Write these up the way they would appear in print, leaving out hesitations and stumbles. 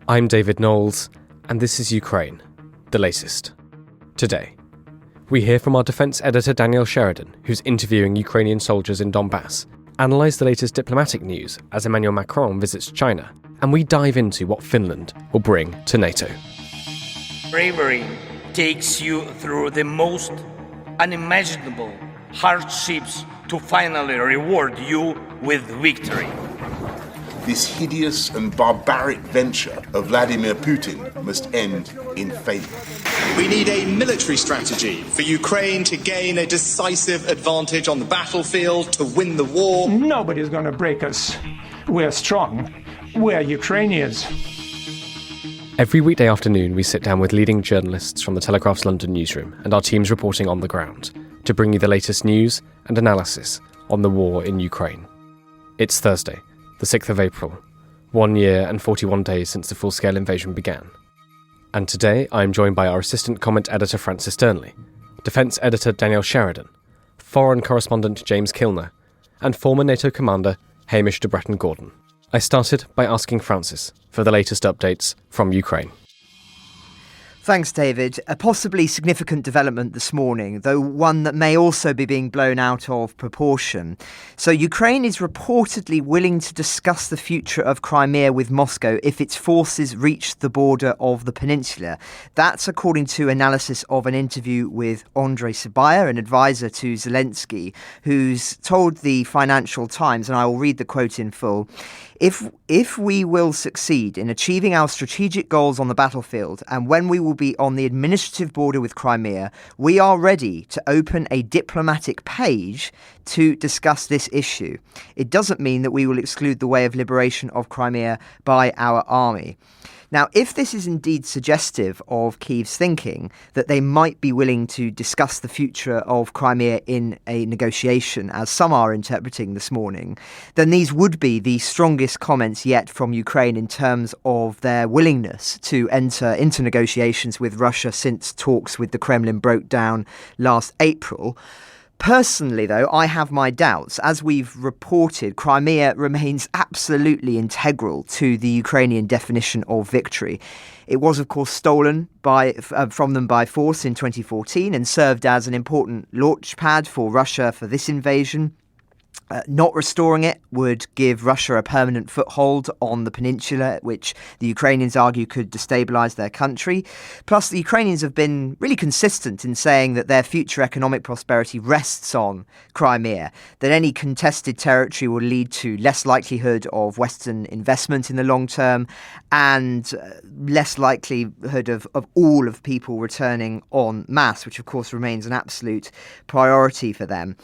I'm David Knowles, and this is Ukraine, the latest. Today, we hear from our Defence Editor Danielle Sheridan, who's interviewing Ukrainian soldiers in Donbass, analyse the latest diplomatic news as Emmanuel Macron visits China, and we dive into what Finland will bring to NATO. Bravery takes you through the most unimaginable hardships to finally reward you with victory. This hideous and barbaric venture of Vladimir Putin must end in failure. We need a military strategy for Ukraine to gain a decisive advantage on the battlefield, to win the war. Nobody's going to break us. We're strong. We're Ukrainians. Every weekday afternoon, we sit down with leading journalists from the Telegraph's London newsroom and our teams reporting on the ground to bring you the latest news and analysis on the war in Ukraine. It's Thursday, the 6th of April, 1 year and 41 days since the full-scale invasion began. And today I'm joined by our assistant comment editor Francis Sternley, Defence Editor Danielle Sheridan, foreign correspondent James Kilner, and former NATO commander Hamish de Bracken Gordon. I started by asking Francis for the latest updates from Ukraine. Thanks, David. A possibly significant development this morning, though one that may also be being blown out of proportion. So Ukraine is reportedly willing to discuss the future of Crimea with Moscow if its forces reach the border of the peninsula. That's according to analysis of an interview with Andrei Sybiha, an advisor to Zelensky, who's told the Financial Times, and I will read the quote in full, If we will succeed in achieving our strategic goals on the battlefield, and when we will be on the administrative border with Crimea, we are ready to open a diplomatic page to discuss this issue. It doesn't mean that we will exclude the way of liberation of Crimea by our army. Now, if this is indeed suggestive of Kyiv's thinking that they might be willing to discuss the future of Crimea in a negotiation, as some are interpreting this morning, then these would be the strongest comments yet from Ukraine in terms of their willingness to enter into negotiations with Russia since talks with the Kremlin broke down last April. Personally, though, I have my doubts. As we've reported, Crimea remains absolutely integral to the Ukrainian definition of victory. It was, of course, stolen from them by force in 2014 and served as an important launchpad for Russia for this invasion. Not restoring it would give Russia a permanent foothold on the peninsula, which the Ukrainians argue could destabilise their country. Plus, the Ukrainians have been really consistent in saying that their future economic prosperity rests on Crimea, that any contested territory will lead to less likelihood of Western investment in the long term and less likelihood of all of people returning en masse, which of course remains an absolute priority for them.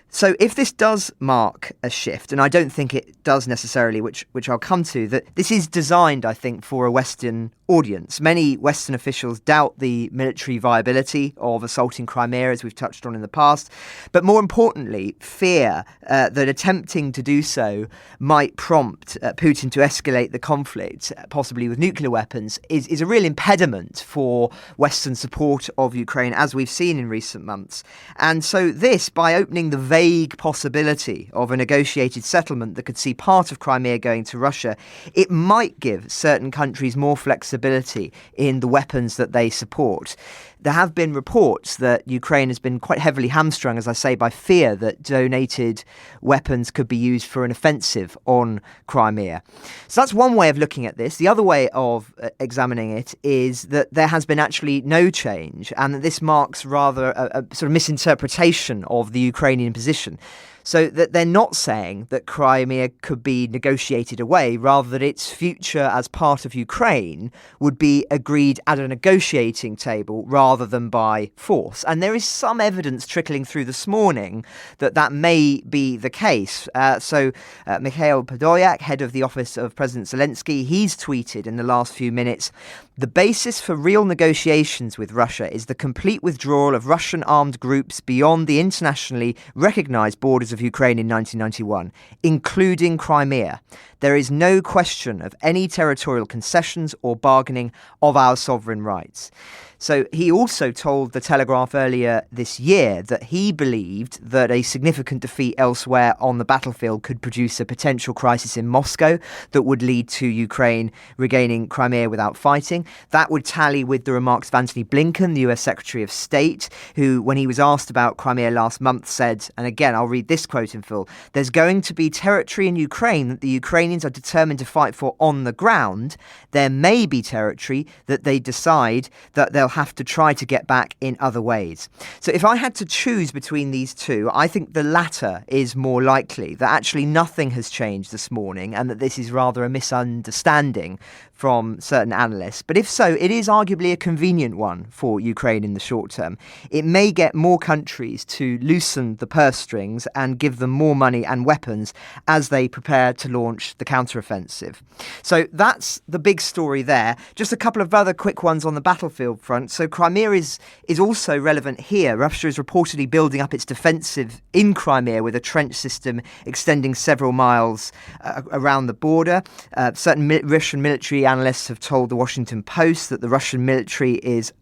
So if this does mark a shift, and I don't think it does necessarily, which I'll come to, that this is designed, I think, for a Western audience. Many Western officials doubt the military viability of assaulting Crimea, as we've touched on in the past. But more importantly, fear that attempting to do so might prompt Putin to escalate the conflict, possibly with nuclear weapons, is a real impediment for Western support of Ukraine, as we've seen in recent months. And so this, by opening the vague possibility of a negotiated settlement that could see part of Crimea going to Russia, it might give certain countries more flexibility in the weapons that they support. There have been reports that Ukraine has been quite heavily hamstrung, as I say, by fear that donated weapons could be used for an offensive on Crimea. So that's one way of looking at this. The other way of examining it is that there has been actually no change, and that this marks rather a sort of misinterpretation of the Ukrainian position. So that they're not saying that Crimea could be negotiated away, rather that its future as part of Ukraine would be agreed at a negotiating table rather than by force. And there is some evidence trickling through this morning that that may be the case. Mikhail Podolyak, head of the office of President Zelensky, he's tweeted in the last few minutes, "The basis for real negotiations with Russia is the complete withdrawal of Russian armed groups beyond the internationally recognised borders of of Ukraine in 1991, including Crimea. There is no question of any territorial concessions or bargaining of our sovereign rights. So he also told The Telegraph earlier this year that he believed that a significant defeat elsewhere on the battlefield could produce a potential crisis in Moscow that would lead to Ukraine regaining Crimea without fighting. That would tally with the remarks of Antony Blinken, the US Secretary of State, who, when he was asked about Crimea last month, said, and again, I'll read this quote in full, "There's going to be territory in Ukraine that the Ukrainians are determined to fight for on the ground. There may be territory that they decide that they'll have to try to get back in other ways." So if I had to choose between these two, I think the latter is more likely, that actually nothing has changed this morning and that this is rather a misunderstanding from certain analysts. But if so, it is arguably a convenient one for Ukraine in the short term. It may get more countries to loosen the purse strings and give them more money and weapons as they prepare to launch the counteroffensive. So that's the big story there. Just a couple of other quick ones on the battlefield front. So Crimea is also relevant here. Russia is reportedly building up its defensive in Crimea with a trench system extending several miles around the border. Certain Russian military analysts have told the Washington Post that the Russian military is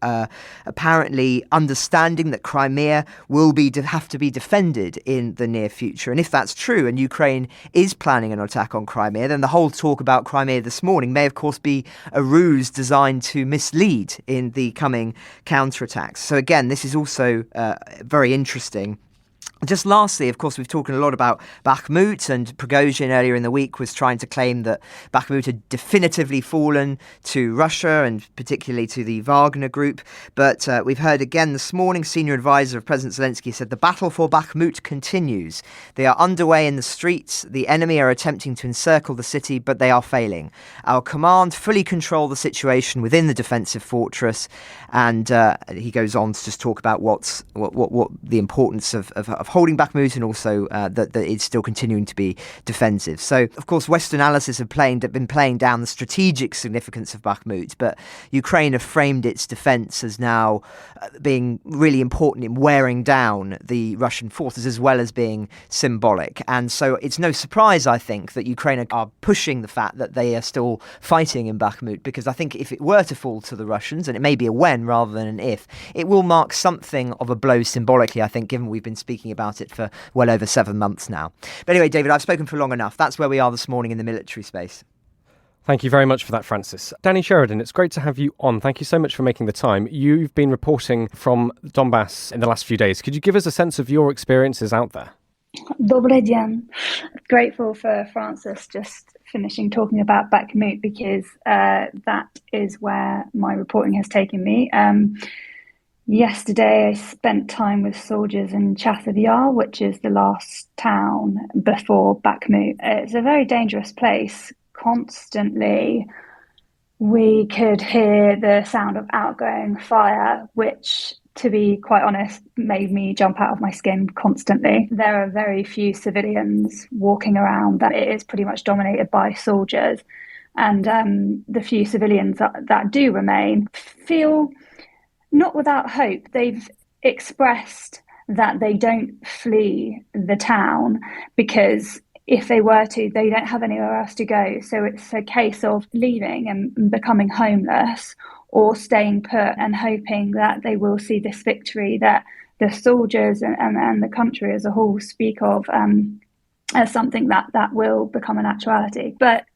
apparently understanding that Crimea will have to be defended in the near future. And if that's true, and Ukraine is planning an attack on Crimea, then the whole talk about Crimea this morning may, of course, be a ruse designed to mislead in the coming counterattacks. So again, this is also very interesting. Just lastly, of course, we've talked a lot about Bakhmut, and Prigozhin earlier in the week was trying to claim that Bakhmut had definitively fallen to Russia and particularly to the Wagner group. But we've heard again this morning, senior advisor of President Zelensky said the battle for Bakhmut continues. They are underway in the streets. The enemy are attempting to encircle the city, but they are failing. Our command fully control the situation within the defensive fortress. And he goes on to just talk about what the importance of holding Bakhmut, and also that it's still continuing to be defensive. So, of course, Western analysis have been playing down the strategic significance of Bakhmut, but Ukraine have framed its defence as now being really important in wearing down the Russian forces, as well as being symbolic. And so it's no surprise, I think, that Ukraine are pushing the fact that they are still fighting in Bakhmut, because I think if it were to fall to the Russians, and it may be a when rather than an if, it will mark something of a blow symbolically, I think, given we've been speaking about it for well over 7 months now. But anyway, David, I've spoken for long enough. That's where we are this morning in the military space. Thank you very much for that, Francis. Danny Sheridan, it's great to have you on. Thank you so much for making the time. You've been reporting from Donbass in the last few days. Could you give us a sense of your experiences out there? Добрый день. Grateful for Francis just finishing talking about Bakhmut, because that is where my reporting has taken me. Yesterday, I spent time with soldiers in Chasiv Yar, which is the last town before Bakhmut. It's a very dangerous place. Constantly, we could hear the sound of outgoing fire, which, to be quite honest, made me jump out of my skin constantly. There are very few civilians walking around. That it is pretty much dominated by soldiers. And the few civilians that do remain feel not without hope. They've expressed that they don't flee the town because if they were to, they don't have anywhere else to go. So it's a case of leaving and becoming homeless, or staying put and hoping that they will see this victory that the soldiers and the country as a whole speak of as something that will become an actuality. But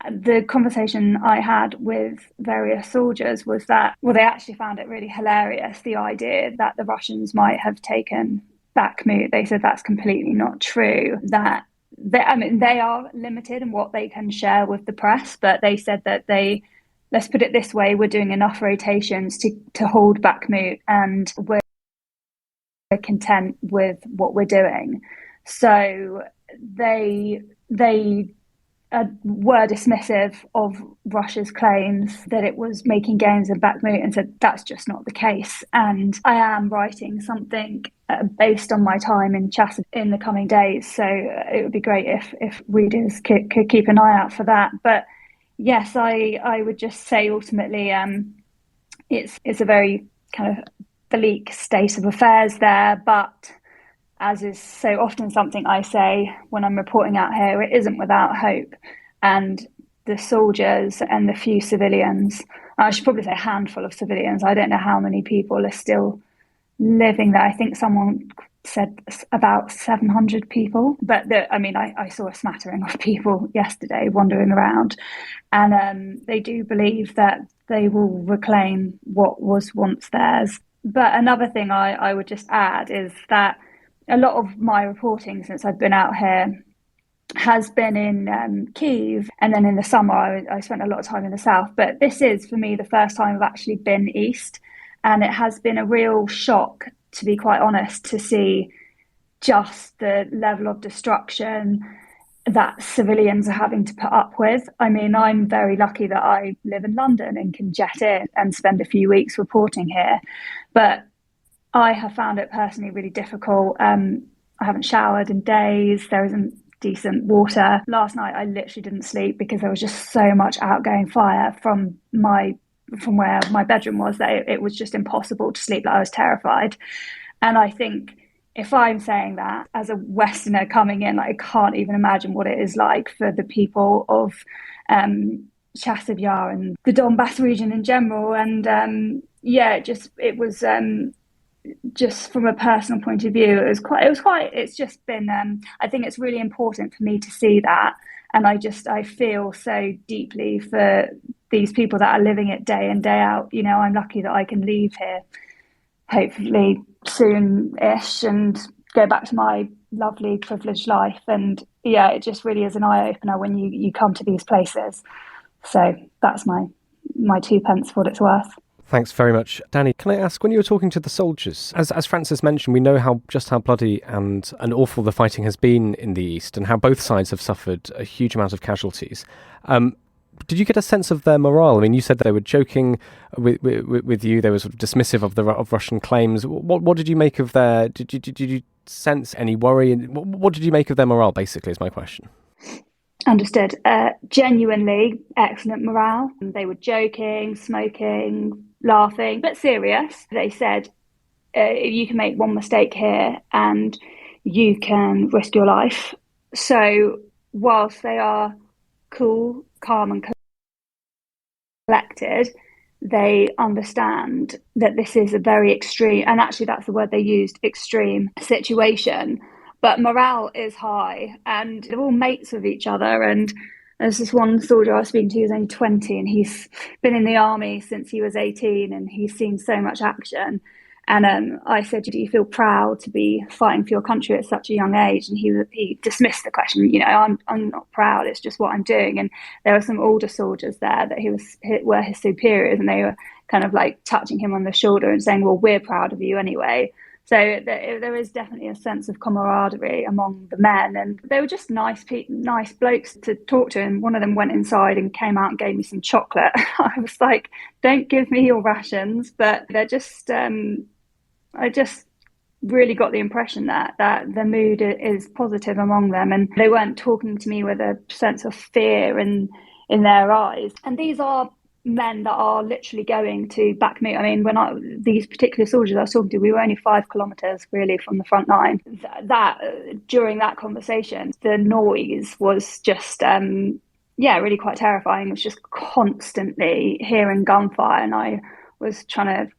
the conversation I had with various soldiers was that, well, they actually found it really hilarious, the idea that the Russians might have taken Bakhmut. They said that's completely not true, that they are limited in what they can share with the press, but they said that let's put it this way, we're doing enough rotations to hold Bakhmut, and we're content with what we're doing. So they were dismissive of Russia's claims that it was making gains in Bakhmut, and said that's just not the case. And I am writing something based on my time in Chasiv in the coming days, so it would be great if readers could keep an eye out for that. But yes, I would just say ultimately it's a very kind of bleak state of affairs there, but as is so often something I say when I'm reporting out here, it isn't without hope. And the soldiers and the few civilians, I should probably say a handful of civilians, I don't know how many people are still living there. I think someone said about 700 people, but I saw a smattering of people yesterday wandering around, and they do believe that they will reclaim what was once theirs. But another thing I would just add is that a lot of my reporting since I've been out here has been in Kyiv, and then in the summer I spent a lot of time in the south. But this is, for me, the first time I've actually been east, and it has been a real shock, to be quite honest, to see just the level of destruction that civilians are having to put up with. I mean, I'm very lucky that I live in London and can jet in and spend a few weeks reporting here, but I have found it personally really difficult. I haven't showered in days. There isn't decent water. Last night I literally didn't sleep because there was just so much outgoing fire from where my bedroom was that it was just impossible to sleep. Like, I was terrified. And I think if I'm saying that as a Westerner coming in, like, I can't even imagine what it is like for the people of Chasiv Yar and the Donbass region in general. And it was just from a personal point of view, it's just been, I think it's really important for me to see that. And I feel so deeply for these people that are living it day in, day out. You know, I'm lucky that I can leave here, hopefully soon-ish, and go back to my lovely, privileged life. And yeah, it just really is an eye-opener when you come to these places. So that's my 2 pence for what it's worth. Thanks very much. Danny, can I ask, when you were talking to the soldiers, as Francis mentioned, we know how bloody and awful the fighting has been in the East, and how both sides have suffered a huge amount of casualties. Did you get a sense of their morale? I mean, you said that they were joking with you, they were sort of dismissive of Russian claims. What did you make of their... Did you sense any worry? What did you make of their morale, basically, is my question. Understood. Genuinely excellent morale. They were joking, smoking, laughing, but serious. They said, you can make one mistake here and you can risk your life. So whilst they are cool, calm and collected, they understand that this is a very extreme, and actually that's the word they used, extreme situation. But morale is high, and they're all mates with each other. And there's this one soldier I was speaking to, who's only 20, and he's been in the army since he was 18, and he's seen so much action. And I said, do you feel proud to be fighting for your country at such a young age? And he dismissed the question. You know, I'm not proud. It's just what I'm doing. And there were some older soldiers there that were his superiors, and they were kind of like touching him on the shoulder and saying, well, we're proud of you anyway. So there is definitely a sense of camaraderie among the men, and they were just nice blokes to talk to. And one of them went inside and came out and gave me some chocolate. I was like, don't give me your rations, but they're just, I just really got the impression that the mood is positive among them, and they weren't talking to me with a sense of fear in their eyes. And these are men that are literally going to Bakhmut. I mean, these particular soldiers I was talking to, we were only 5 kilometers really from the front line. That during that conversation, the noise was just really quite terrifying. It was just constantly hearing gunfire, and I was trying to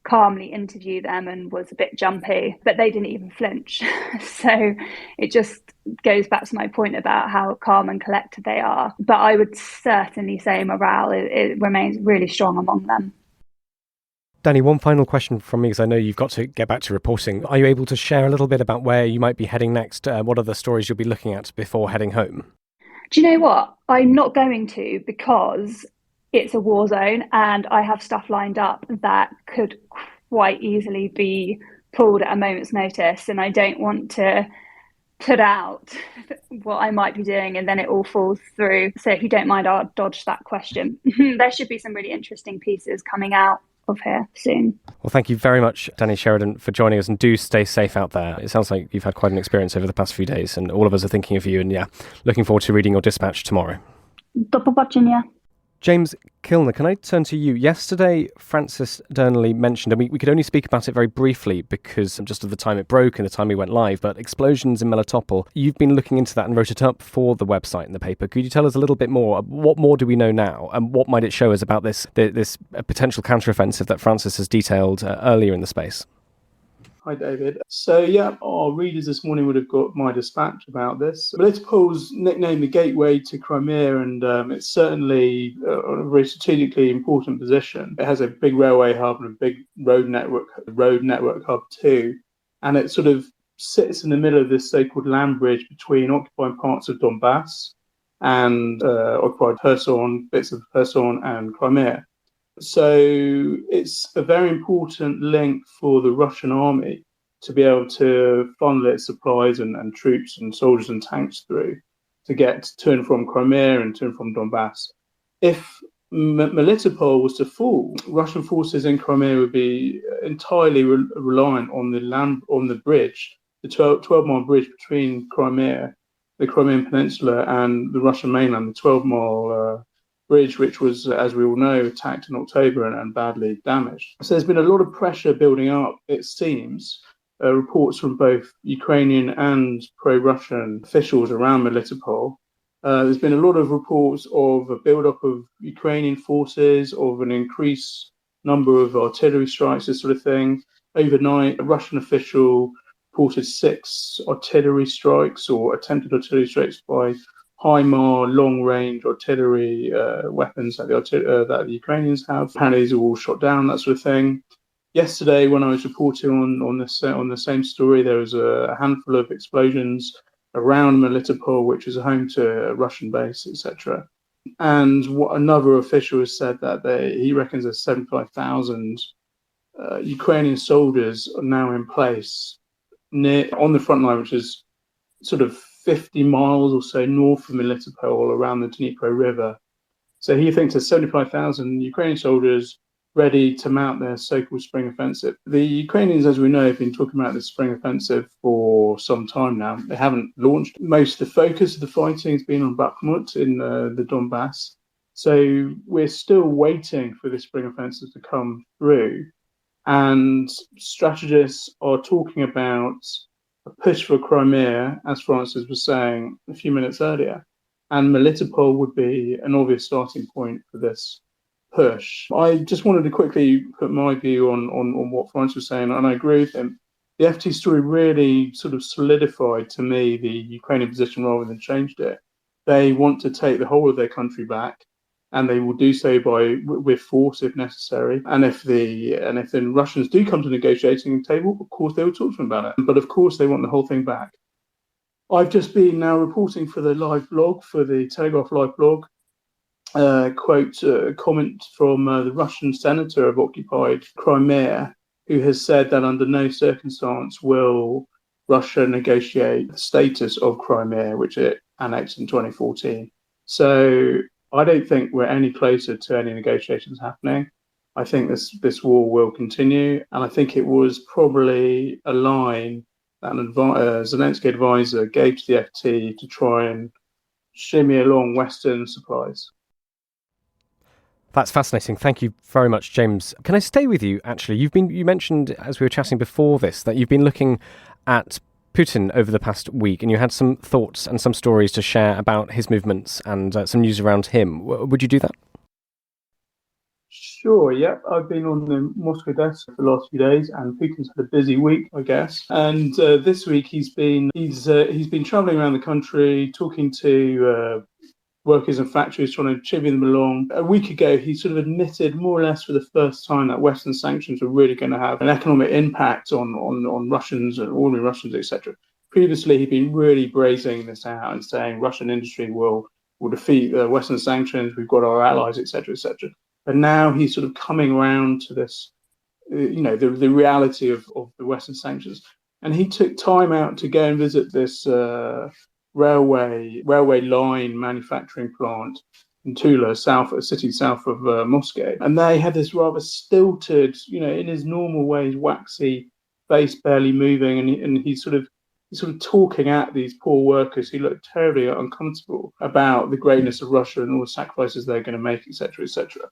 calmly interview them and was a bit jumpy, but they didn't even flinch. So it just goes back to my point about how calm and collected they are. But I would certainly say morale it remains really strong among them. Danny, one final question from me, because I know you've got to get back to reporting. Are you able to share a little bit about where you might be heading next? What are the stories you'll be looking at before heading home? Do you know what? I'm not going to, because it's a war zone and I have stuff lined up that could quite easily be pulled at a moment's notice, and I don't want to put out what I might be doing and then it all falls through. So if you don't mind, I'll dodge that question. There should be some really interesting pieces coming out of here soon. Well, thank you very much, Danny Sheridan, for joining us, and do stay safe out there. It sounds like you've had quite an experience over the past few days, and all of us are thinking of you, and looking forward to reading your dispatch tomorrow. Do popatrzenia. James Kilner, can I turn to you? Yesterday, Francis Durnelly mentioned, and we could only speak about it very briefly because just of the time it broke and the time we went live, but explosions in Melitopol. You've been looking into that and wrote it up for the website and the paper. Could you tell us a little bit more? What more do we know now, and what might it show us about this potential counteroffensive that Francis has detailed earlier in the space? Hi, David. So, our readers this morning would have got my dispatch about this. Melitopol's nicknamed the gateway to Crimea, and it's certainly a very strategically important position. It has a big railway hub and a big road network hub too, and it sort of sits in the middle of this so-called land bridge between occupied parts of Donbass and occupied Kherson, bits of Kherson and Crimea. So it's a very important link for the Russian army to be able to funnel its supplies and troops and soldiers and tanks through to get to and from Crimea and to and from Donbass. If Melitopol was to fall, Russian forces in Crimea would be entirely reliant on the bridge, the 12-mile bridge between Crimea, the Crimean Peninsula, and the Russian mainland, the 12-mile bridge, which was, as we all know, attacked in October and badly damaged. So there's been a lot of pressure building up, it seems. Reports from both Ukrainian and pro-Russian officials around Melitopol. There's been a lot of reports of a build-up of Ukrainian forces, of an increased number of artillery strikes, this sort of thing. Overnight, a Russian official reported 6 artillery strikes or attempted artillery strikes by HIMARS long-range artillery weapons that the Ukrainians have. Apparently, these are all shot down, that sort of thing. Yesterday, when I was reporting on the same story, there was a handful of explosions around Melitopol, which is home to a Russian base, etc. And what another official has said that he reckons there's 75,000 Ukrainian soldiers are now in place on the front line, which is sort of 50 miles or so north of Melitopol around the Dnipro River. So he thinks there's 75,000 Ukrainian soldiers ready to mount their so-called spring offensive. The Ukrainians, as we know, have been talking about this spring offensive for some time now. They haven't launched. Most of the focus of the fighting has been on Bakhmut in the Donbass. So we're still waiting for this spring offensive to come through. And strategists are talking about a push for Crimea, as Francis was saying a few minutes earlier, and Melitopol would be an obvious starting point for this push. I just wanted to quickly put my view on what Francis was saying, and I agree with him. The FT story really sort of solidified to me the Ukrainian position rather than changed it. They want to take the whole of their country back, and they will do so with force if necessary. And if the Russians do come to the negotiating table, of course they will talk to them about it. But of course they want the whole thing back. I've just been now reporting for the live blog, for the Telegraph live blog. Comment from the Russian senator of occupied Crimea, who has said that under no circumstance will Russia negotiate the status of Crimea, which it annexed in 2014. So I don't think we're any closer to any negotiations happening. I think this war will continue, and I think it was probably a line that an Zelensky advisor gave to the FT to try and shimmy along Western supplies. That's fascinating. Thank you very much, James. Can I stay with you, actually? You mentioned, as we were chatting before this, that you've been looking at Putin over the past week, and you had some thoughts and some stories to share about his movements and some news around him. Would you do that? Sure, yeah. I've been on the Moscow desk for the last few days, and Putin's had a busy week, I guess. And this week he's been travelling around the country, talking to workers and factories, trying to chivvy them along. A week ago, he sort of admitted, more or less for the first time, that Western sanctions were really going to have an economic impact on Russians and ordinary Russians, etc. Previously, he'd been really brazing this out and saying Russian industry will defeat Western sanctions. We've got our allies, etc., etc. But now he's sort of coming around to this, the reality of the Western sanctions. And he took time out to go and visit this railway line manufacturing plant in Tula, a city south of Moscow. And they had this rather stilted, in his normal ways, waxy face barely moving. And he sort of he's sort of talking at these poor workers who look terribly uncomfortable about the greatness of Russia and all the sacrifices they're going to make, etc., etc.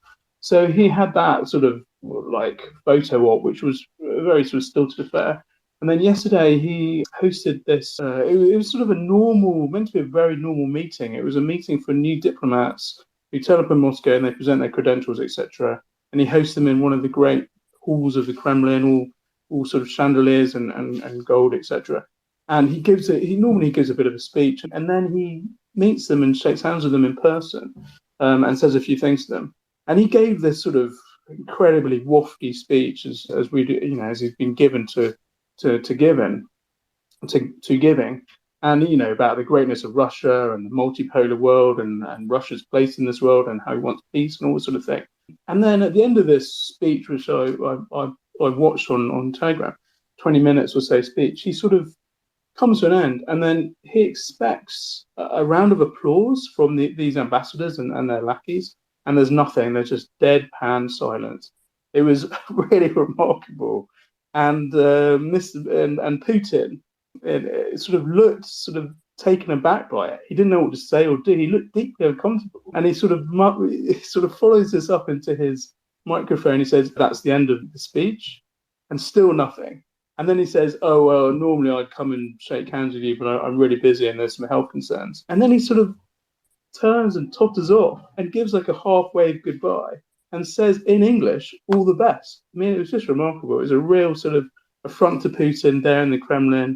So he had that sort of like photo op, which was a very sort of stilted affair. And then yesterday he hosted this, it was sort of meant to be a very normal meeting. It was a meeting for new diplomats who turn up in Moscow and they present their credentials, etc. And he hosts them in one of the great halls of the Kremlin, all sort of chandeliers and gold, etc. And he normally gives a bit of a speech, and then he meets them and shakes hands with them in person, and says a few things to them. And he gave this sort of incredibly wafty speech as we do, as he's been given to giving, and about the greatness of Russia and the multipolar world and Russia's place in this world and how he wants peace and all that sort of thing. And then at the end of this speech, which I watched on Telegram, 20 minutes or so speech, he sort of comes to an end, and then he expects a round of applause from these ambassadors and their lackeys, and there's nothing. They're just deadpan silence. It was really remarkable, and Putin it sort of looked sort of taken aback by it. He didn't know what to say or do. He looked deeply uncomfortable, and he sort of follows this up into his microphone. He says, "That's the end of the speech," and still nothing. And then he says, "Oh, well, normally I'd come and shake hands with you, but I'm really busy and there's some health concerns." And then he sort of turns and totters off and gives like a half-wave goodbye and says in English, "All the best." I mean, it was just remarkable. It was a real sort of affront to Putin there in the Kremlin.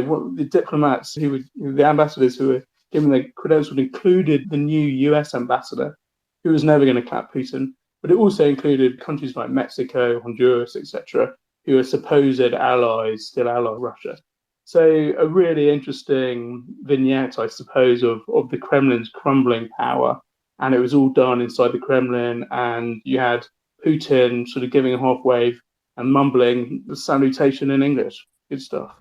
What the diplomats the ambassadors who were given their credentials included the new US ambassador, who was never going to clap Putin, but it also included countries like Mexico, Honduras, etc., who are supposed allies, still ally Russia. So a really interesting vignette, I suppose, of the Kremlin's crumbling power. And it was all done inside the Kremlin. And you had Putin sort of giving a half wave and mumbling the salutation in English. Good stuff.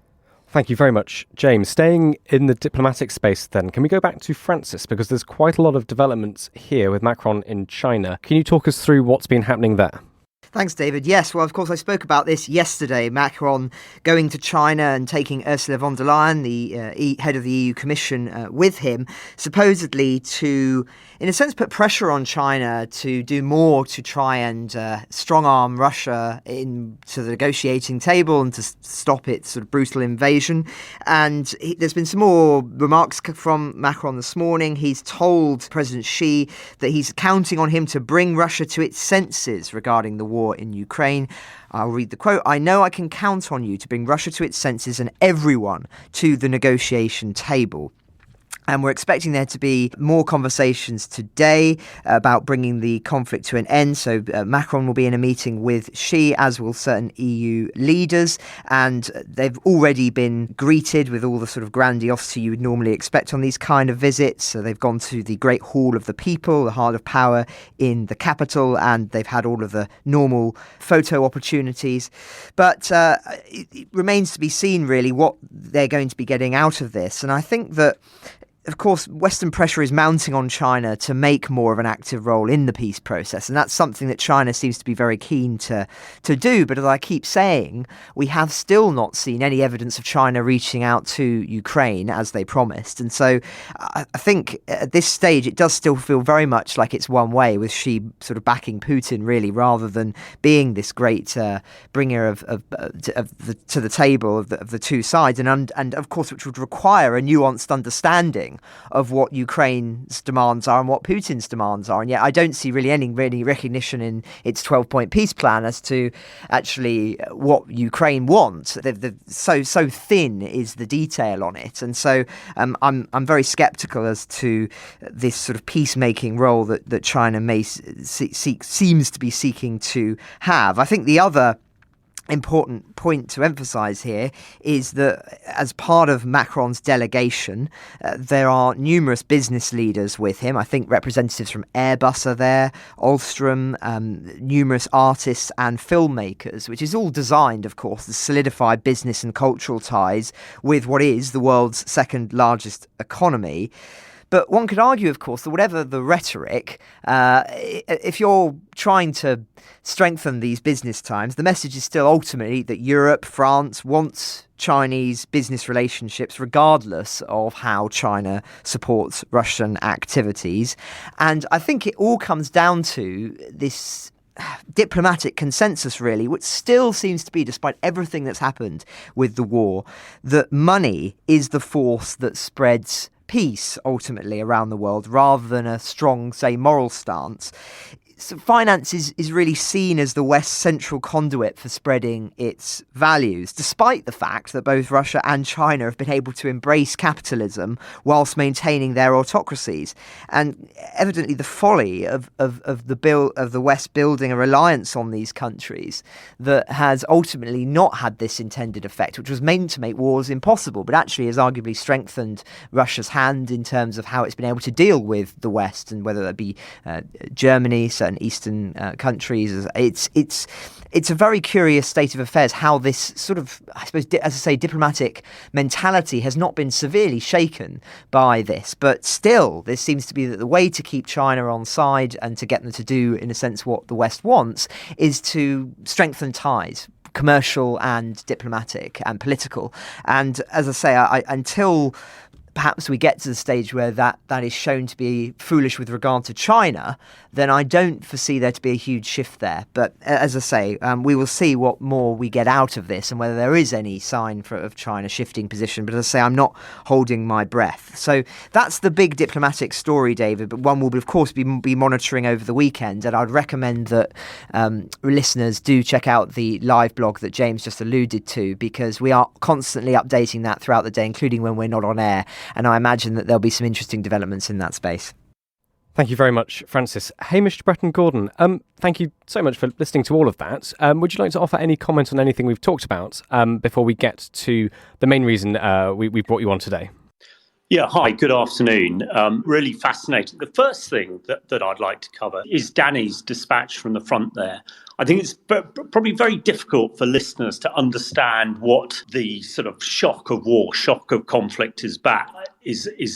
Thank you very much, James. Staying in the diplomatic space then, can we go back to Francis? Because there's quite a lot of developments here with Macron in China. Can you talk us through what's been happening there? Thanks, David. Yes, well, of course, I spoke about this yesterday. Macron going to China and taking Ursula von der Leyen, the head of the EU Commission, with him, supposedly to, in a sense, put pressure on China to do more to try and strong-arm Russia into the negotiating table and to stop its sort of brutal invasion. And there's been some more remarks from Macron this morning. He's told President Xi that he's counting on him to bring Russia to its senses regarding the war in Ukraine. I'll read the quote. "I know I can count on you to bring Russia to its senses and everyone to the negotiation table." And we're expecting there to be more conversations today about bringing the conflict to an end. So Macron will be in a meeting with Xi, as will certain EU leaders. And they've already been greeted with all the sort of grandiosity you would normally expect on these kind of visits. So they've gone to the Great Hall of the People, the heart of power in the capital, and they've had all of the normal photo opportunities. But it remains to be seen, really, what they're going to be getting out of this. And I think that, of course, Western pressure is mounting on China to make more of an active role in the peace process. And that's something that China seems to be very keen to do. But as I keep saying, we have still not seen any evidence of China reaching out to Ukraine as they promised. And so I think at this stage, it does still feel very much like it's one way, with Xi sort of backing Putin, really, rather than being this great bringer to the table of the two sides. And of course, which would require a nuanced understanding of what Ukraine's demands are and what Putin's demands are. And yet I don't see really any recognition in its 12-point peace plan as to actually what Ukraine wants. So thin is the detail on it. And so I'm very sceptical as to this sort of peacemaking role that China may seems to be seeking to have. I think the other important point to emphasise here is that as part of Macron's delegation, there are numerous business leaders with him. I think representatives from Airbus are there, Alstom, numerous artists and filmmakers, which is all designed, of course, to solidify business and cultural ties with what is the world's second largest economy. But one could argue, of course, that whatever the rhetoric, if you're trying to strengthen these business ties, the message is still ultimately that Europe, France wants Chinese business relationships regardless of how China supports Russian activities. And I think it all comes down to this diplomatic consensus, really, which still seems to be, despite everything that's happened with the war, that money is the force that spreads peace ultimately around the world rather than a strong, say, moral stance. So finance is really seen as the West's central conduit for spreading its values, despite the fact that both Russia and China have been able to embrace capitalism whilst maintaining their autocracies. And evidently the folly of the West building a reliance on these countries that has ultimately not had this intended effect, which was meant to make wars impossible, but actually has arguably strengthened Russia's hand in terms of how it's been able to deal with the West, and whether that be Germany, certain Eastern countries. It's a very curious state of affairs how this sort of, I suppose, as I say, diplomatic mentality has not been severely shaken by this. But still, this seems to be that the way to keep China on side and to get them to do, in a sense, what the West wants is to strengthen ties, commercial and diplomatic and political. And as I say, until perhaps we get to the stage where that is shown to be foolish with regard to China, then I don't foresee there to be a huge shift there. But as I say, we will see what more we get out of this and whether there is any sign of China shifting position. But as I say, I'm not holding my breath. So that's the big diplomatic story, David, but one we'll, of course, be monitoring over the weekend. And I'd recommend that listeners do check out the live blog that James just alluded to, because we are constantly updating that throughout the day, including when we're not on air. And I imagine that there'll be some interesting developments in that space. Thank you very much, Francis. Hamish to Bracken Gordon, thank you so much for listening to all of that. Would you like to offer any comment on anything we've talked about before we get to the main reason we brought you on today? Yeah, hi, good afternoon. Really fascinating. The first thing that I'd like to cover is Danny's dispatch from the front there. I think it's probably very difficult for listeners to understand what the sort of shock of war, shock of conflict is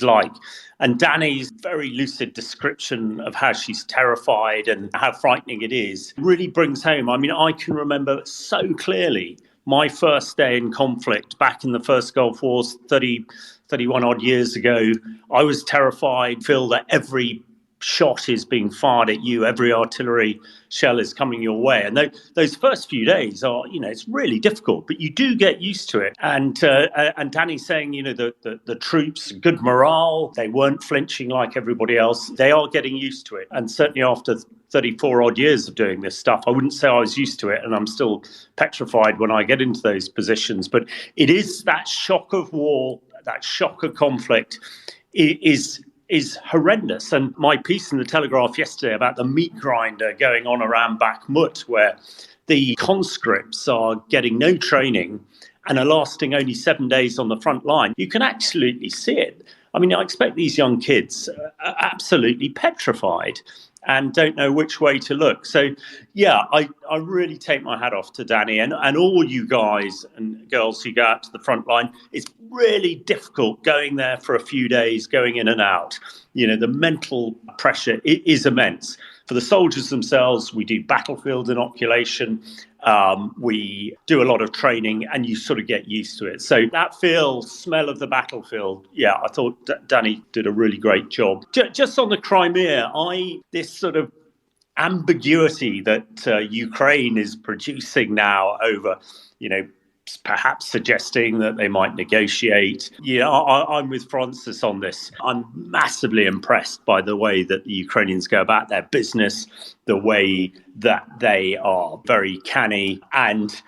like. And Danny's very lucid description of how she's terrified and how frightening it is really brings home. I mean, I can remember so clearly my first day in conflict back in the first Gulf Wars 31 odd years ago. I was terrified, feel that every shot is being fired at you, every artillery shell is coming your way. And those first few days are, it's really difficult, but you do get used to it. And Danny's saying, the troops, good morale, they weren't flinching like everybody else. They are getting used to it. And certainly after 34 odd years of doing this stuff, I wouldn't say I was used to it, and I'm still petrified when I get into those positions. But it is that shock of war, that shock of conflict is horrendous. And my piece in the Telegraph yesterday about the meat grinder going on around Bakhmut, where the conscripts are getting no training and are lasting only 7 days on the front line, you can absolutely see it. I mean, I expect these young kids are absolutely petrified and don't know which way to look. So, yeah, I really take my hat off to Danny and all you guys and girls who go out to the front line. It's really difficult going there for a few days, going in and out. The mental pressure is immense. For the soldiers themselves, we do battlefield inoculation. We do a lot of training, and you sort of get used to it. So that smell of the battlefield, yeah, I thought Danny did a really great job. Just on the Crimea, this sort of ambiguity that Ukraine is producing now over, perhaps suggesting that they might negotiate. I'm with Francis on this. I'm massively impressed by the way that the Ukrainians go about their business, the way that they are very canny, and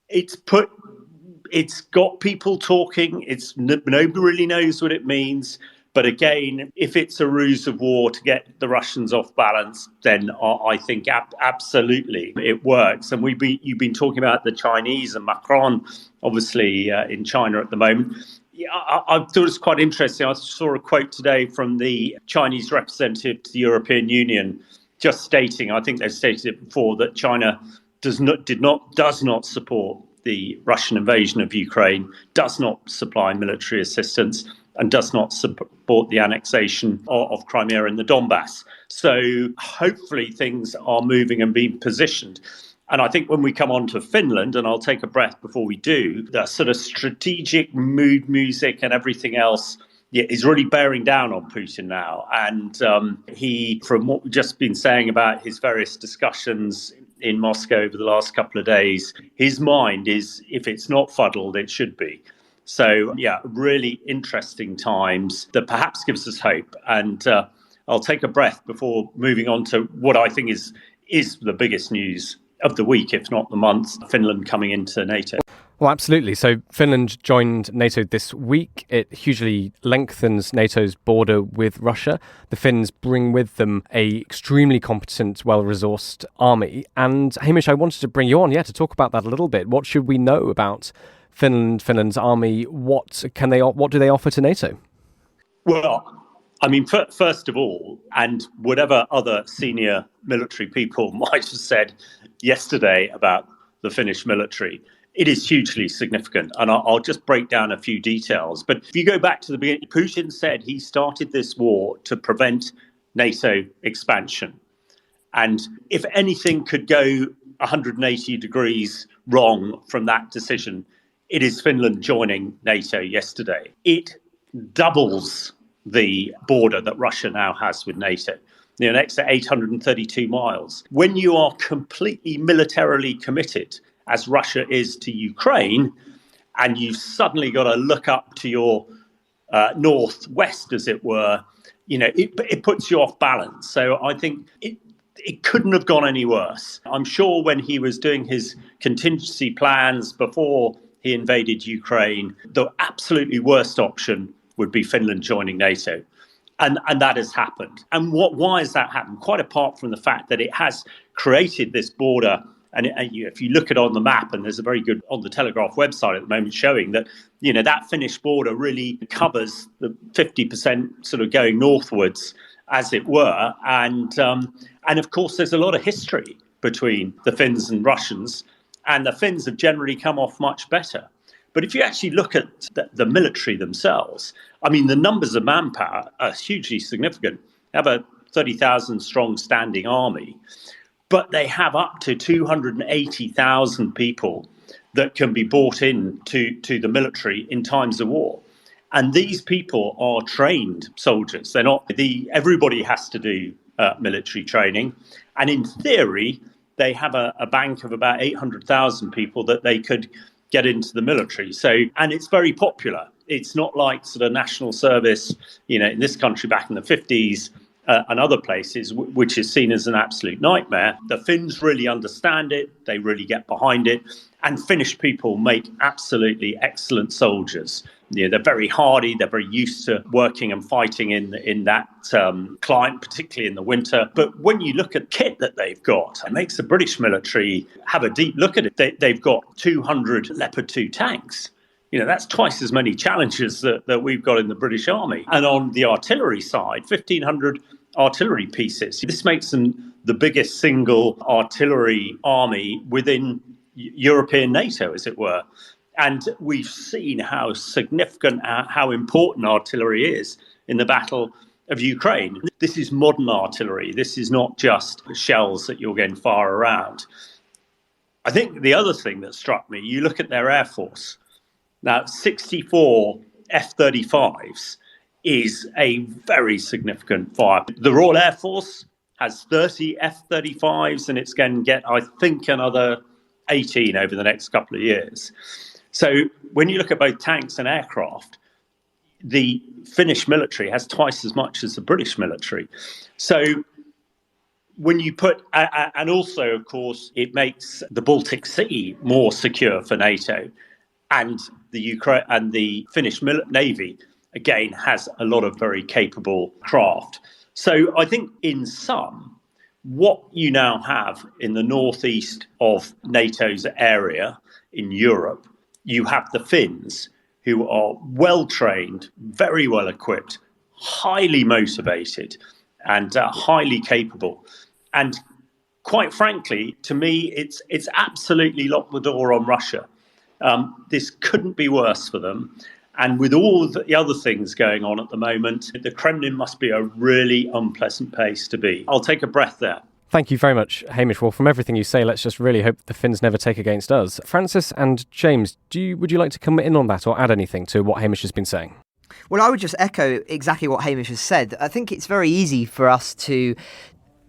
it's got people talking. Nobody really knows what it means. But again, if it's a ruse of war to get the Russians off balance, then I think absolutely it works. And you've been talking about the Chinese and Macron, obviously in China at the moment. Yeah, I thought it was quite interesting. I saw a quote today from the Chinese representative to the European Union, just stating, I think they've stated it before, that China does not support the Russian invasion of Ukraine, does not supply military assistance. and does not support the annexation of Crimea and the Donbass. So hopefully things are moving and being positioned. And I think when we come on to Finland, and I'll take a breath before we do, that sort of strategic mood music and everything else is really bearing down on Putin now. And he, from what we've just been saying about his various discussions in Moscow over the last couple of days, his mind is, if it's not fuddled, it should be. So, really interesting times that perhaps gives us hope. And I'll take a breath before moving on to what I think is the biggest news of the week, if not the month, Finland coming into NATO. Well, absolutely. So Finland joined NATO this week. It hugely lengthens NATO's border with Russia. The Finns bring with them a extremely competent, well-resourced army. And Hamish, I wanted to bring you on, to talk about that a little bit. What should we know about Finland's army? What do they offer to NATO? Well, I mean, first of all, and whatever other senior military people might have said yesterday about the Finnish military, it is hugely significant. And I'll just break down a few details. But if you go back to the beginning, Putin said he started this war to prevent NATO expansion. And if anything could go 180 degrees wrong from that decision, it is Finland joining NATO yesterday. It doubles the border that Russia now has with NATO, an extra 832 miles. When you are completely militarily committed, as Russia is to Ukraine, and you've suddenly got to look up to your northwest, as it were, it puts you off balance. So I think it couldn't have gone any worse. I'm sure when he was doing his contingency plans before he invaded Ukraine, the absolutely worst option would be Finland joining NATO. And that has happened. And why has that happened? Quite apart from the fact that it has created this border. And if you look at it on the map, and there's a very good on the Telegraph website at the moment showing that, that Finnish border really covers the 50% sort of going northwards, as it were. And of course, there's a lot of history between the Finns and Russians, and the Finns have generally come off much better. But if you actually look at the military themselves, I mean, the numbers of manpower are hugely significant. They have a 30,000 strong standing army, but they have up to 280,000 people that can be brought in to the military in times of war. And these people are trained soldiers. They're not everybody has to do military training. And in theory, they have a bank of about 800,000 people that they could get into the military. And it's very popular. It's not like sort of national service, in this country back in the 50s and other places, which is seen as an absolute nightmare. The Finns really understand it. They really get behind it. And Finnish people make absolutely excellent soldiers. They're very hardy. They're very used to working and fighting in that climate, particularly in the winter. But when you look at kit that they've got, it makes the British military have a deep look at it. They've got 200 Leopard 2 tanks. That's twice as many Challengers that we've got in the British Army. And on the artillery side, 1,500 artillery pieces. This makes them the biggest single artillery army within European NATO, as it were. And we've seen how significant, how important artillery is in the battle of Ukraine. This is modern artillery. This is not just shells that you're getting fire around. I think the other thing that struck me, you look at their Air Force. Now, 64 F-35s is a very significant fire. The Royal Air Force has 30 F-35s, and it's going to get, I think, another 18 over the next couple of years. So when you look at both tanks and aircraft, the Finnish military has twice as much as the British military. So when you put, and also, of course, it makes the Baltic Sea more secure for NATO, and the Ukraine and the Finnish Navy, again, has a lot of very capable craft. So I think in sum, what you now have in the northeast of NATO's area in Europe, you have the Finns, who are well trained, very well equipped, highly motivated, and highly capable. And quite frankly, to me, it's absolutely locked the door on Russia. This couldn't be worse for them. And with all the other things going on at the moment, the Kremlin must be a really unpleasant place to be. I'll take a breath there. Thank you very much, Hamish. Well, from everything you say, let's just really hope the Finns never take against us. Francis and James, would you like to come in on that or add anything to what Hamish has been saying? Well, I would just echo exactly what Hamish has said. I think it's very easy for us to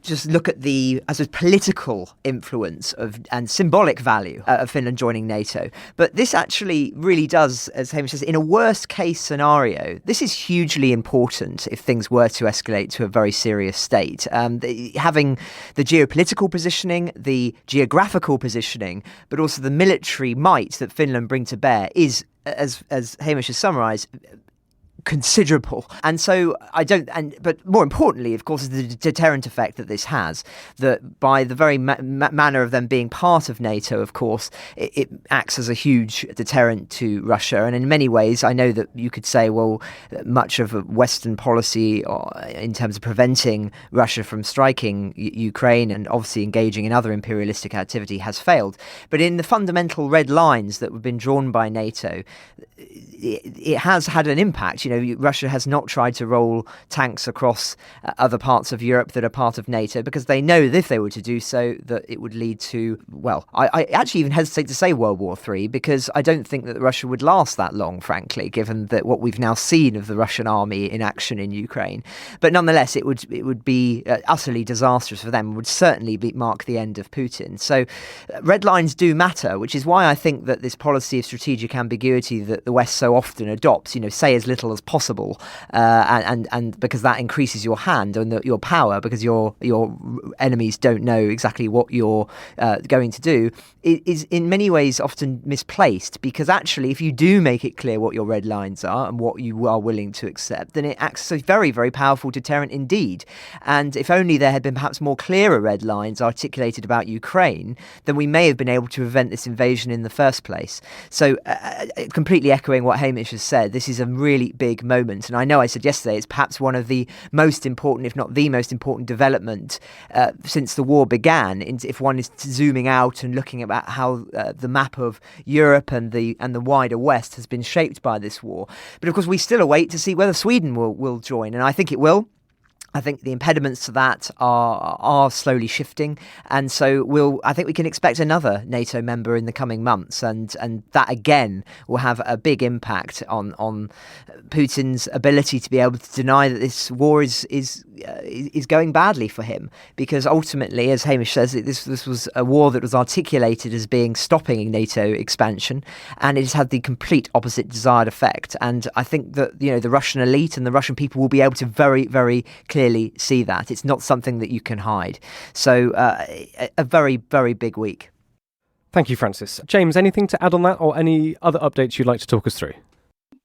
just look at the political influence and symbolic value of Finland joining NATO. But this actually really does, as Hamish says, in a worst case scenario, this is hugely important if things were to escalate to a very serious state. Having the geopolitical positioning, the geographical positioning, but also the military might that Finland bring to bear is, as Hamish has summarised, considerable. And so but more importantly, of course, is the deterrent effect that this has, that by the very manner of them being part of NATO, of course, it acts as a huge deterrent to Russia. And in many ways, I know that you could say, well, much of Western policy in terms of preventing Russia from striking Ukraine and obviously engaging in other imperialistic activity has failed. But in the fundamental red lines that have been drawn by NATO, it has had an impact. Russia has not tried to roll tanks across other parts of Europe that are part of NATO because they know that if they were to do so, that it would lead to, well, I actually even hesitate to say World War III, because I don't think that Russia would last that long, frankly, given that what we've now seen of the Russian army in action in Ukraine. But nonetheless, it would be utterly disastrous for them. It would certainly mark the end of Putin. So red lines do matter, which is why I think that this policy of strategic ambiguity that the West so often adopts, say as little as possible, and because that increases your hand and your power, because your enemies don't know exactly what you're going to do, is in many ways often misplaced. Because actually, if you do make it clear what your red lines are and what you are willing to accept, then it acts as a very, very powerful deterrent indeed. And if only there had been perhaps more clearer red lines articulated about Ukraine, then we may have been able to prevent this invasion in the first place. So completely echoing what Hamish has said, this is a really big moment. And I know I said yesterday it's perhaps one of the most important, if not the most important development since the war began, if one is zooming out and looking about how the map of Europe and the wider West has been shaped by this war. But of course, we still await to see whether Sweden will join. And I think it will. I think the impediments to that are slowly shifting, and so I think we can expect another NATO member in the coming months, and that again will have a big impact on Putin's ability to be able to deny that this war is going badly for him, because ultimately, as Hamish says, this was a war that was articulated as being stopping NATO expansion, and it has had the complete opposite desired effect. And I think that the Russian elite and the Russian people will be able to very, very clearly see that. It's not something that you can hide. So a very, very big week. Thank you, Francis. James, anything to add on that, or any other updates you'd like to talk us through?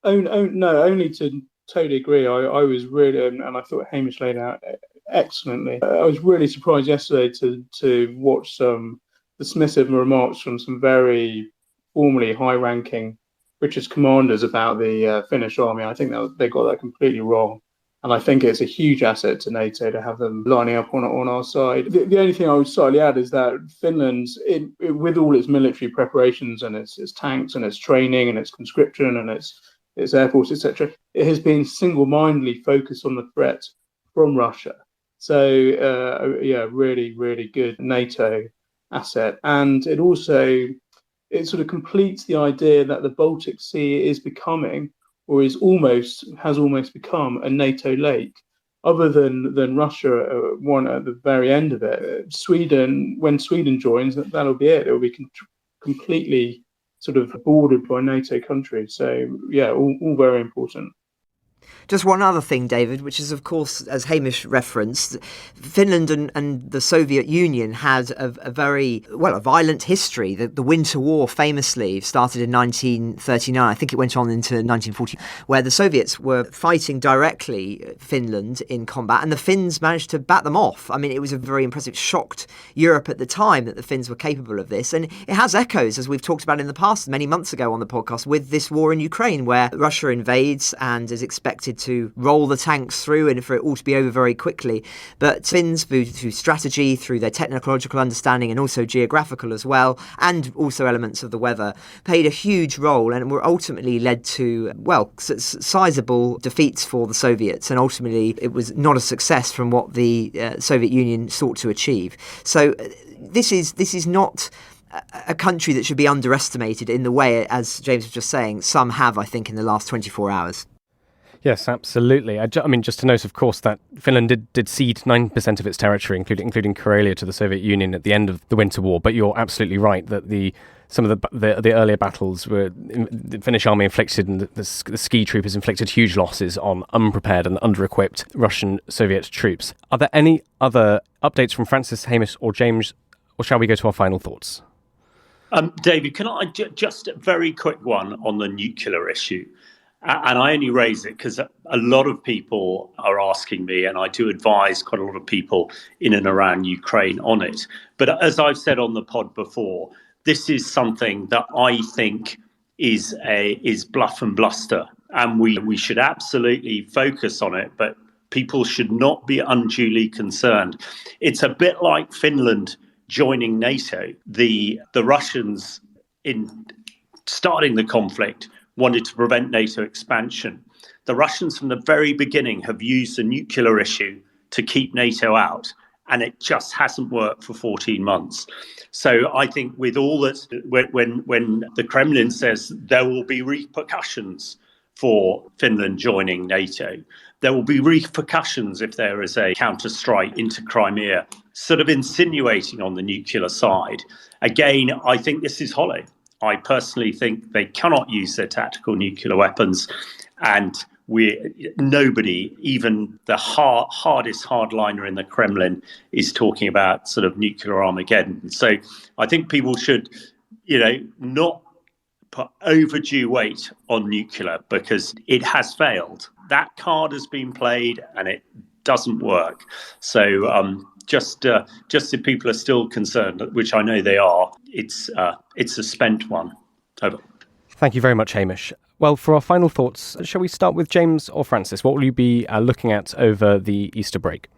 No, only to totally agree. I was really, and I thought Hamish laid out excellently. I was really surprised yesterday to watch some dismissive remarks from some very formerly high-ranking British commanders about the Finnish army. I think that they got that completely wrong. And I think it's a huge asset to NATO to have them lining up on our side. The only thing I would slightly add is that Finland, with all its military preparations and its tanks and its training and its conscription and its air force, etc., it has been single-mindedly focused on the threat from Russia. So, really, really good NATO asset. And it sort of completes the idea that the Baltic Sea is becoming, or has almost become, a NATO lake. Other than Russia, one at the very end of it, Sweden. When Sweden joins, that'll be it. It will be completely sort of bordered by NATO countries. So yeah, all very important. Just one other thing, David, which is, of course, as Hamish referenced, Finland and the Soviet Union had a violent history. The Winter War famously started in 1939. I think it went on into 1940, where the Soviets were fighting directly Finland in combat, and the Finns managed to bat them off. I mean, it was a very impressive, shocked Europe at the time that the Finns were capable of this. And it has echoes, as we've talked about in the past, many months ago on the podcast, with this war in Ukraine, where Russia invades and is expected expected to roll the tanks through and for it all to be over very quickly. But Finns, through strategy, through their technological understanding and also geographical as well, and also elements of the weather, played a huge role and were ultimately led to, sizable defeats for the Soviets. And ultimately, it was not a success from what the Soviet Union sought to achieve. So this is not a country that should be underestimated in the way, as James was just saying, some have, I think, in the last 24 hours. Yes, absolutely. I mean, just to note, of course, that Finland did cede 9% of its territory, including Karelia, to the Soviet Union at the end of the Winter War. But you're absolutely right that some of the earlier battles were the Finnish army inflicted, and the ski troopers inflicted huge losses on unprepared and under-equipped Russian Soviet troops. Are there any other updates from Francis, Hamish, or James, or shall we go to our final thoughts? David, can I just a very quick one on the nuclear issue? And I only raise it because a lot of people are asking me, and I do advise quite a lot of people in and around Ukraine on it. But as I've said on the pod before, this is something that I think is bluff and bluster, and we should absolutely focus on it. But people should not be unduly concerned. It's a bit like Finland joining NATO. The Russians, in starting the conflict, wanted to prevent NATO expansion. The Russians from the very beginning have used the nuclear issue to keep NATO out, and it just hasn't worked for 14 months. So I think with all that, when the Kremlin says there will be repercussions for Finland joining NATO, there will be repercussions if there is a counter-strike into Crimea, sort of insinuating on the nuclear side. Again, I think this is hollow. I personally think they cannot use their tactical nuclear weapons, and nobody, even the hardest hardliner in the Kremlin, is talking about sort of nuclear Armageddon. So I think people should, not put overdue weight on nuclear because it has failed. That card has been played and it doesn't work. So just if people are still concerned, which I know they are, it's a spent one. Over. Thank you very much, Hamish. Well, for our final thoughts, shall we start with James or Francis? What will you be looking at over the Easter break?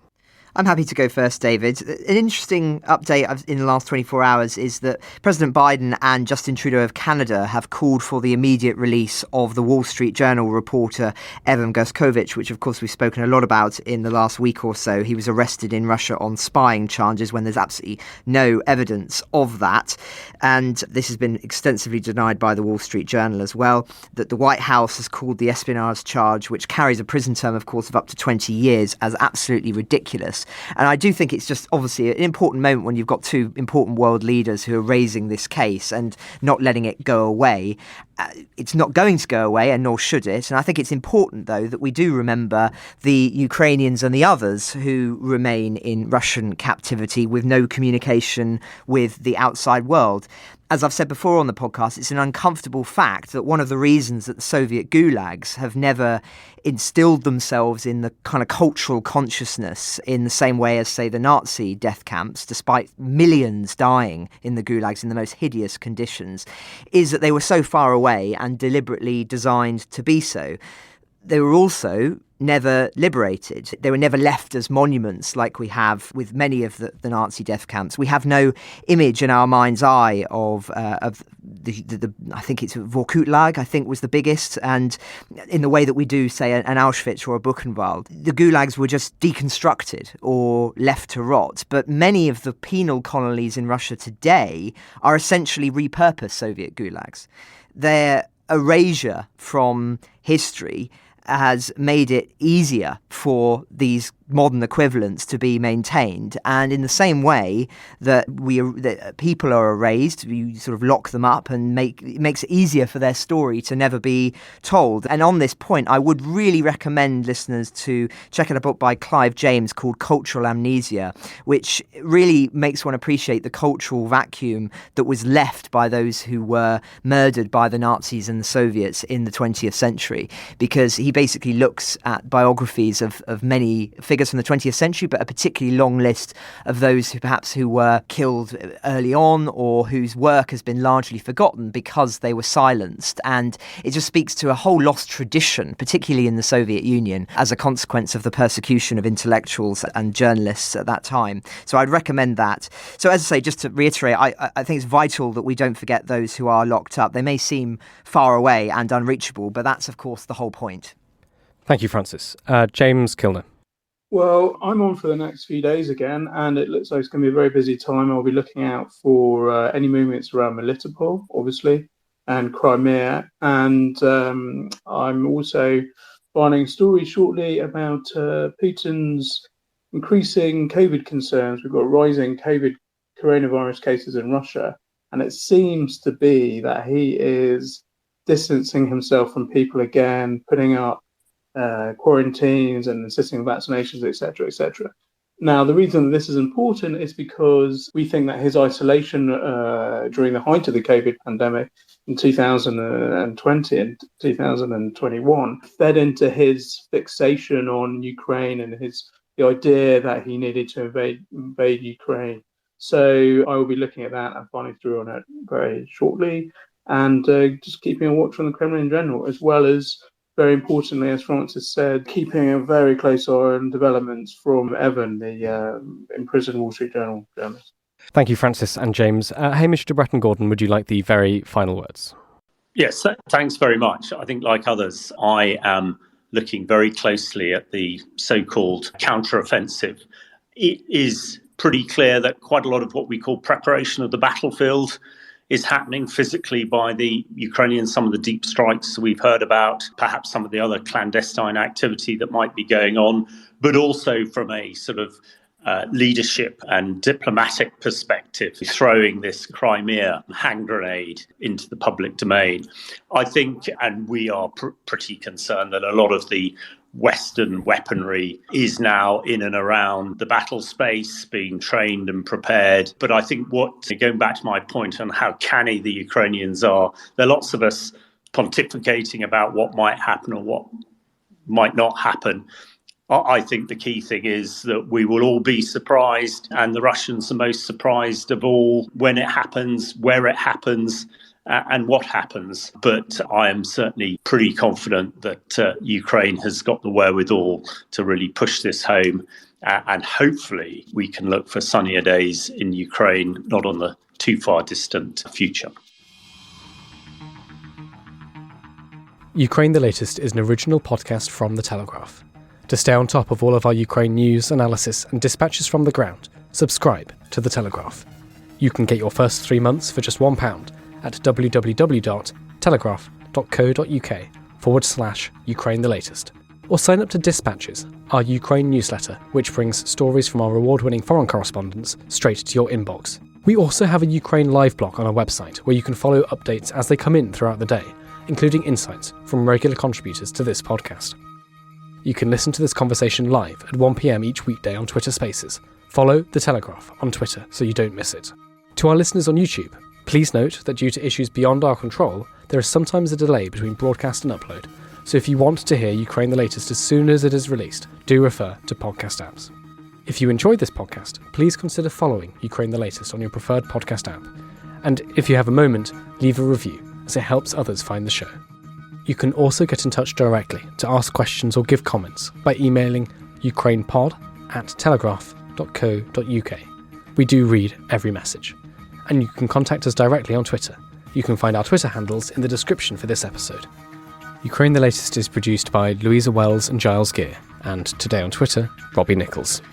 I'm happy to go first, David. An interesting update in the last 24 hours is that President Biden and Justin Trudeau of Canada have called for the immediate release of the Wall Street Journal reporter Evan Gershkovich, which of course we've spoken a lot about in the last week or so. He was arrested in Russia on spying charges when there's absolutely no evidence of that. And this has been extensively denied by the Wall Street Journal as well, that the White House has called the espionage charge, which carries a prison term, of course, of up to 20 years, as absolutely ridiculous. And I do think it's just obviously an important moment when you've got two important world leaders who are raising this case and not letting it go away. It's not going to go away, and nor should it. And I think it's important, though, that we do remember the Ukrainians and the others who remain in Russian captivity with no communication with the outside world. As I've said before on the podcast, it's an uncomfortable fact that one of the reasons that the Soviet gulags have never instilled themselves in the kind of cultural consciousness in the same way as, say, the Nazi death camps, despite millions dying in the gulags in the most hideous conditions, is that they were so far away and deliberately designed to be so. They were also never liberated. They were never left as monuments like we have with many of the Nazi death camps. We have no image in our mind's eye of the I think it's Vorkutlag, I think was the biggest, and in the way that we do, say, an Auschwitz or a Buchenwald. The gulags were just deconstructed or left to rot. But many of the penal colonies in Russia today are essentially repurposed Soviet gulags. Their erasure from history has made it easier for these modern equivalents to be maintained, and in the same way that people are erased, you sort of lock them up and it makes it easier for their story to never be told. And on this point, I would really recommend listeners to check out a book by Clive James called Cultural Amnesia, which really makes one appreciate the cultural vacuum that was left by those who were murdered by the Nazis and the Soviets in the 20th century, because he basically looks at biographies of many figures figures from the 20th century, but a particularly long list of those who were killed early on or whose work has been largely forgotten because they were silenced. And it just speaks to a whole lost tradition, particularly in the Soviet Union, as a consequence of the persecution of intellectuals and journalists at that time. So I'd recommend that. So as I say, just to reiterate, I think it's vital that we don't forget those who are locked up. They may seem far away and unreachable, but that's, of course, the whole point. Thank you, Francis. James Kilner. Well, I'm on for the next few days again, and it looks like it's going to be a very busy time. I'll be looking out for any movements around Melitopol, obviously, and Crimea. And I'm also finding stories shortly about Putin's increasing COVID concerns. We've got rising COVID coronavirus cases in Russia, and it seems to be that he is distancing himself from people again, putting up quarantines and insisting on vaccinations, etc., etc. Now, the reason that this is important is because we think that his isolation during the height of the COVID pandemic in 2020 and 2021 fed into his fixation on Ukraine and the idea that he needed to invade Ukraine. So I will be looking at that and following through on it very shortly, and just keeping a watch on the Kremlin in general, as well as, very importantly, as Francis said, keeping a very close eye on developments from Evan, the imprisoned Wall Street Journal journalist. Thank you, Francis and James. Hamish de Bracken Gordon, would you like the very final words? Yes, thanks very much. I think, like others, I am looking very closely at the so-called counter-offensive. It is pretty clear that quite a lot of what we call preparation of the battlefield is happening physically by the Ukrainians, some of the deep strikes we've heard about, perhaps some of the other clandestine activity that might be going on, but also from a sort of leadership and diplomatic perspective, throwing this Crimea hand grenade into the public domain. I think, and we are pretty concerned that a lot of the Western weaponry is now in and around the battle space, being trained and prepared. But I think going back to my point on how canny the Ukrainians are, there are lots of us pontificating about what might happen or what might not happen. I think the key thing is that we will all be surprised, and the Russians are most surprised of all when it happens, where it happens, and what happens. But I am certainly pretty confident that Ukraine has got the wherewithal to really push this home, and hopefully we can look for sunnier days in Ukraine, not on the too far distant future. Ukraine the Latest is an original podcast from The Telegraph. To stay on top of all of our Ukraine news, analysis and dispatches from the ground, subscribe to The Telegraph. You can get your first 3 months for just £1 at www.telegraph.co.uk/Ukraine the Latest. Or sign up to Dispatches, our Ukraine newsletter, which brings stories from our award-winning foreign correspondents straight to your inbox. We also have a Ukraine live blog on our website where you can follow updates as they come in throughout the day, including insights from regular contributors to this podcast. You can listen to this conversation live at 1 p.m. each weekday on Twitter Spaces. Follow The Telegraph on Twitter so you don't miss it. To our listeners on YouTube, please note that due to issues beyond our control, there is sometimes a delay between broadcast and upload, so if you want to hear Ukraine the Latest as soon as it is released, do refer to podcast apps. If you enjoyed this podcast, please consider following Ukraine the Latest on your preferred podcast app, and if you have a moment, leave a review, as it helps others find the show. You can also get in touch directly to ask questions or give comments by emailing ukrainepod@telegraph.co.uk. We do read every message. And you can contact us directly on Twitter. You can find our Twitter handles in the description for this episode. Ukraine the Latest is produced by Louisa Wells and Giles Gear, and today on Twitter, Robbie Nichols.